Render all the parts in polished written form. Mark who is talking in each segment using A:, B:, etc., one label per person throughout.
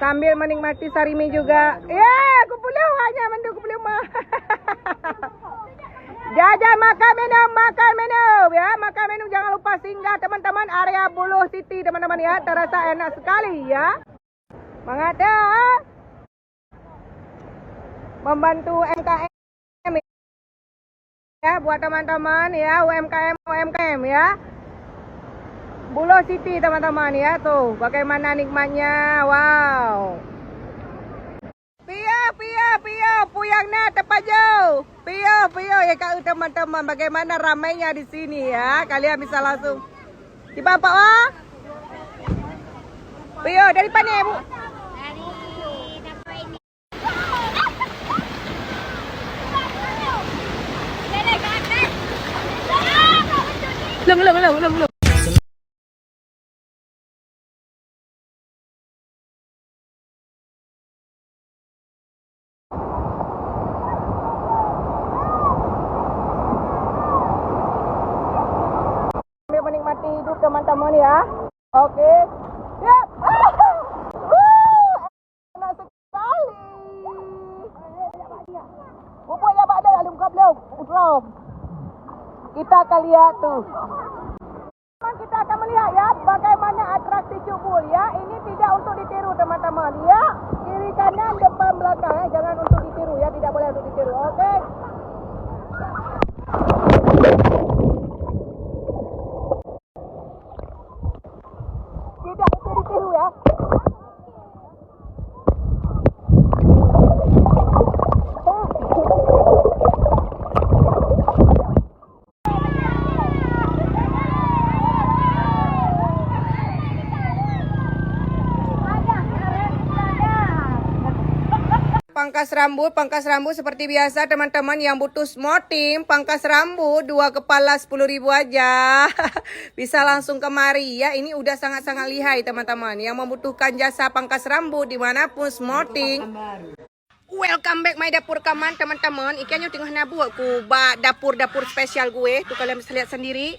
A: Sambil menikmati sarimi juga. Aku belum hanya mandu aku belum. Jajan makan minum ya. Makan minum jangan lupa singgah teman-teman area Buloh City teman-teman ya. Terasa enak sekali ya. Semangat ya. Membantu MKM ya buat teman-teman ya, UMKM ya. Buloh City teman-teman ya, tuh bagaimana nikmatnya. Wow. Pio puyang na tepajo. Pio ya kau teman-teman, bagaimana ramainya di sini ya. Kalian bisa langsung dibapak wah. Pio dari mana Bu? Belum. Menikmati hidup teman-teman ya. Oke. Siap. Enak sekali. Bubuknya ada lalu belum. Belum. Kita akan lihat tuh. Kita akan melihat ya bagaimana atraksi Cukbul ya. Ini tidak untuk ditiru teman-teman ya. Kiri kanan depan belakang ya. Jangan untuk ditiru ya. Tidak boleh untuk ditiru. Oke. Tidak untuk ditiru ya. Pangkas rambut seperti biasa teman-teman yang butuh smoting, pangkas rambut 2 kepala 10.000 aja. Bisa langsung kemari ya. Ini udah sangat-sangat lihai teman-teman. Yang membutuhkan jasa pangkas rambut dimanapun smoting. Welcome back my dapur kaman teman-teman. Ikannya tengah nabu aku dapur spesial gue. Tuh kalian bisa lihat sendiri.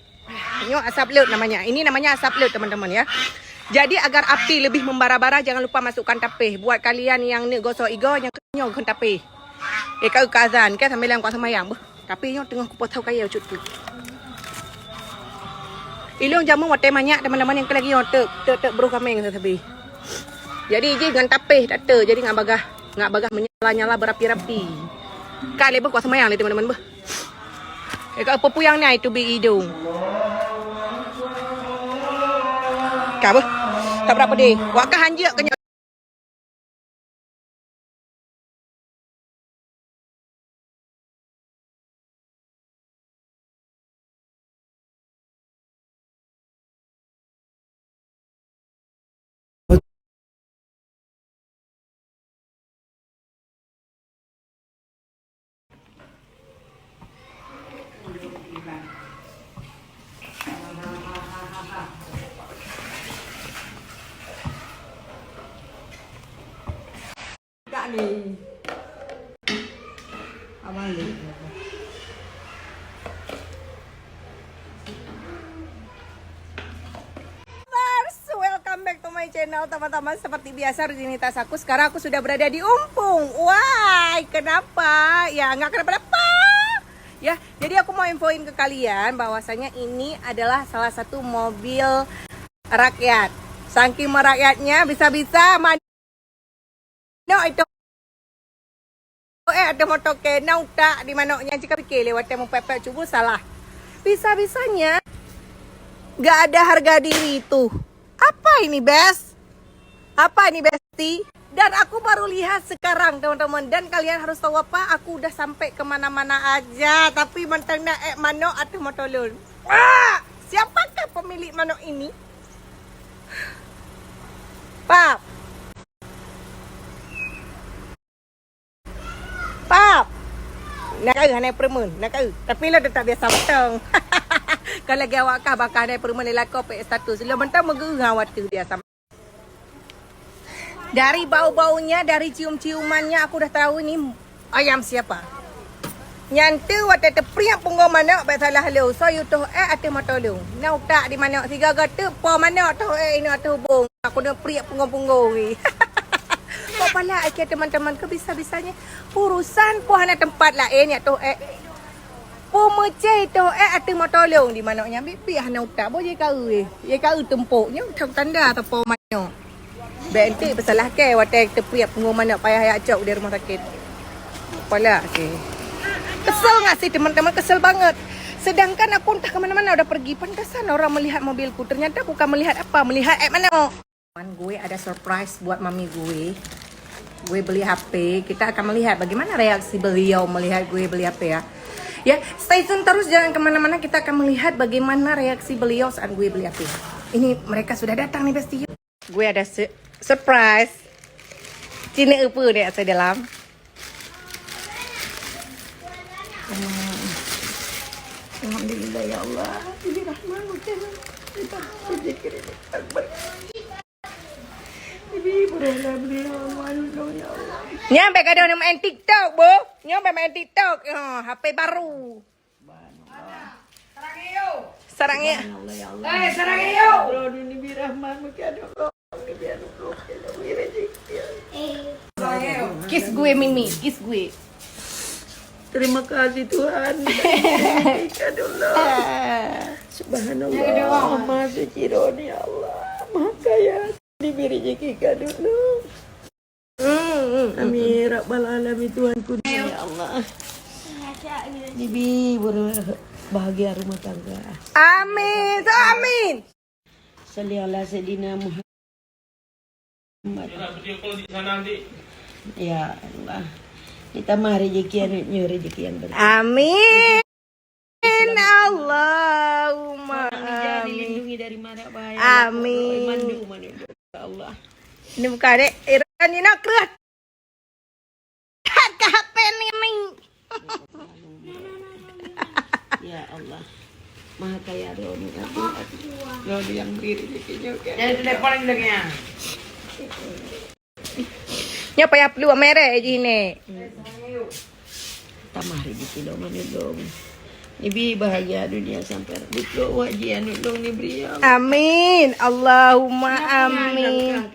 A: Ini asap laut namanya. Ini namanya asap laut teman-teman ya. Jadi agar api lebih membara-bara jangan lupa masukkan tapih. Buat kalian yang ni gosok igo yang kenyo kan tapih. Kau kazan ke sambil yang kuat sama yang. Tapi nyo tengah kupot tahu kaya cut tu. Ilung jamu wate banyak teman-teman yang lagi nyo tek bro kameng sabi. Jadi je dengan tapih tak te jadi ngak bagah menyala-nyala berapi-rapi. Kali bah kuat sama yang ni teman-teman bah. Kau apa yang ni itu bi hidung. Kau tak berapa deh. Wakah hanjak kenyal. Ni abang ni welcome back to my channel teman-teman. Seperti biasa rutinitas aku. Sekarang aku sudah berada di Umpung. Wah, kenapa? Ya nggak kenapa-napa ya. Jadi aku mau infoin ke kalian bahwasanya ini adalah salah satu mobil rakyat. Saking merakyatnya bisa-bisa itu ada motor kenau tak di manoknya jika fikir lewat temu pepek Cukbul salah. Bisa-bisanya nggak ada harga diri itu. Apa ini best? Apa ini besti? Dan aku baru lihat sekarang teman-teman. Dan kalian harus tahu apa? Aku udah sampai kemana-mana aja. Tapi mentangnya manok atau motolun. Siapakah pemilik manok ini? Pap. Nak naik permen, nak tapi lo tak biasa betong. Kalau lagi awak kah bakal naik permen lelaki pe status. Lo mentang mengerang awak tu biasa. Dari bau-baunya, dari cium-ciumannya aku dah tahu ni ayam siapa. Nyantu wate tepriak punggo mana ba salah lo. So you tu ate matolong. Nau tak di mana tiga gatu po mana tu ini atu bong. Aku dah priak punggo-punggo wi. nampak pala okay, teman-teman ke bisa-bisanya urusan ku hana tempat lain ya tu pemecah tu atu mau tolong di mananya bibi hana utak bo ye kau tempuknya tak tanda atau po manyo. Benti pesalah ke watek tepiap pengumuman nak payah yak cok di rumah sakit. Pala okey. Kesel enggak sih teman-teman, kesel banget. Sedangkan aku entah ke mana-mana udah pergi pantasan orang melihat mobilku. Ternyata bukan melihat apa, melihat mana. Gue ada surprise buat mami gue. Gue beli HP, kita akan melihat bagaimana reaksi beliau melihat gue beli HP ya. Ya, stay tune terus, jangan kemana-mana, kita akan melihat bagaimana reaksi beliau saat gue beli HP. Ini mereka sudah datang nih pasti. Gue ada surprise. Cina apa dia saya dalam. Alhamdulillah ya Allah. Ini rahman kita zikir ini akbar. Ini berhala beliau malu dong ya Allah. Nyampe kadang main TikTok, Bu. Nyampe main TikTok. HP baru. Sarang yo. Sarang yo. Bro ini birahman maka ada Allah. Ini biar Allah. Kiss gue Mimi, kiss gue. Terima kasih Tuhan. Alhamdulillah. Subhanallah. Maha suci Roni Allah. Maha kaya. Diberi rezeki dulu. Amin rabbal alamin Tuhanku ya Allah. Bibi bahagia rumah tangga. Amin. Amin. Salli ala sayidina Muhammad. Ya Allah. Kita mah rezeki yang benar. Amin. Allahumma amin. Dilindungi dari mara bahaya. Amin. Mandu Allah. Ini buka dek. Iran ini nak keluar. Ke HP ini. Ya Allah. Maha kaya Roni. Roni yang beri rezekinya. Jadi telepon lagi ya. Nya payah perlu merah je ni. Tamah rezeki dong mana dong. Ibi bahagia dunia sampai betul wajib anu dong ni beri. Amin. Allahumma amin.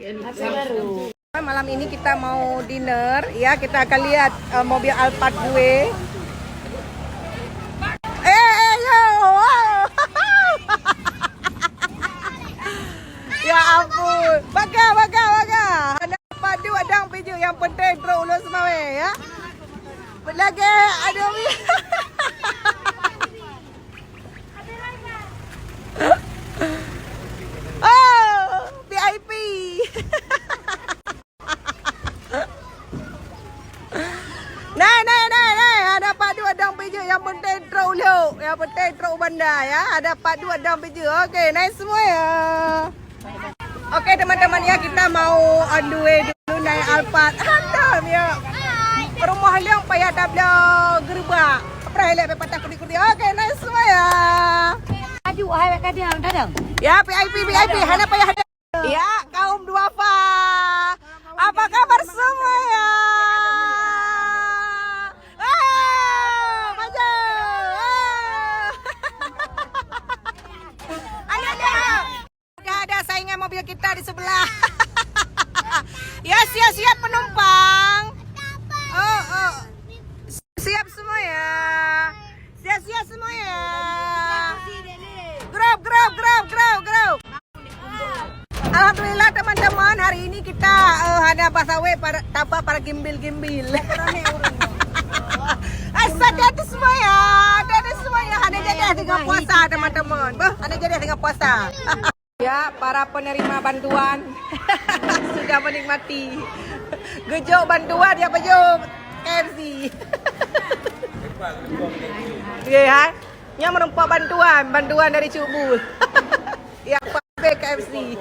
A: Malam ini kita mau dinner ya, kita akan lihat mobil Alphard gue. Yo. Ya ampun. Baga. Padu adang piju yang penting terus ulun semua ya. Lagi ada oh, VIP. Nah, ada padu adang piju yang penting terus ulun, yang penting terus bandar ya. Ada padu adang piju. Okey, nice semua ya. Oke teman-teman ya, kita mau on the way dulu naik Alphard. Hantam ya. Rumah liang payah dah belah gerbak. Apa helek patah kudi-kudi. Oke, nice semua ya. Aju hai kadang dadang. Ya, VIP hana payah ada. Ya, kaum duafa. Apa kabar semua ya? Maju. Ada saingan mobil kita di sebelah. Ya, siap-siap penumpang. Oh. Siap semua ya. Siap semua ya. Grab. Alhamdulillah teman-teman, hari ini kita ada pasawe para gimbil-gimbil. Hati-hati semua ya. Hati-hati semua ya. Ada jadi dengan puasa teman-teman. Ada jadi dengan puasa. Ya, para penerima bantuan sudah menikmati gejok bantuan ya pejuk KFC. Ya, yang merempak bantuan dari Cubul. Ya, Pak KFC.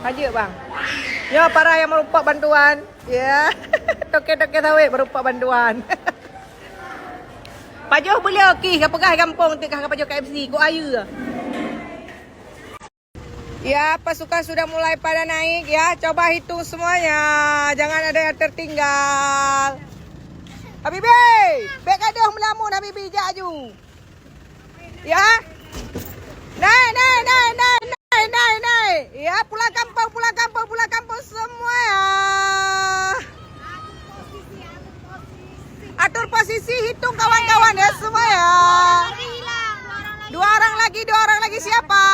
A: Haji bang. Ya, para yang merempak bantuan, ya. Toke-toke sawit merempak bantuan. Pajuh boleh okey, kapagah kampung tekah pajuh KFC, ku ayu. Ya, pasukan sudah mulai pada naik ya. Coba hitung semuanya. Jangan ada yang tertinggal. Habibi, bek kadah melamun Habibi jaju. Ya. Naik. Ya, pulang kampung semua ya. Aman ya semua ya. Dua orang lagi siapa?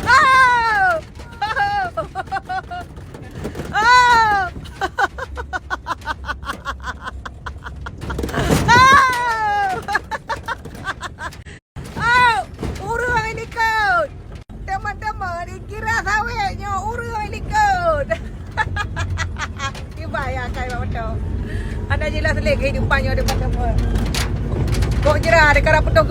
A: Oh. Oh. Oh, urang ini ikut. Teman-teman, dikira sawitnya urang ini ikut. Dibayangkan betul. Anda jelas lagi kehidupannya teman-teman. Kok jerah dekat petok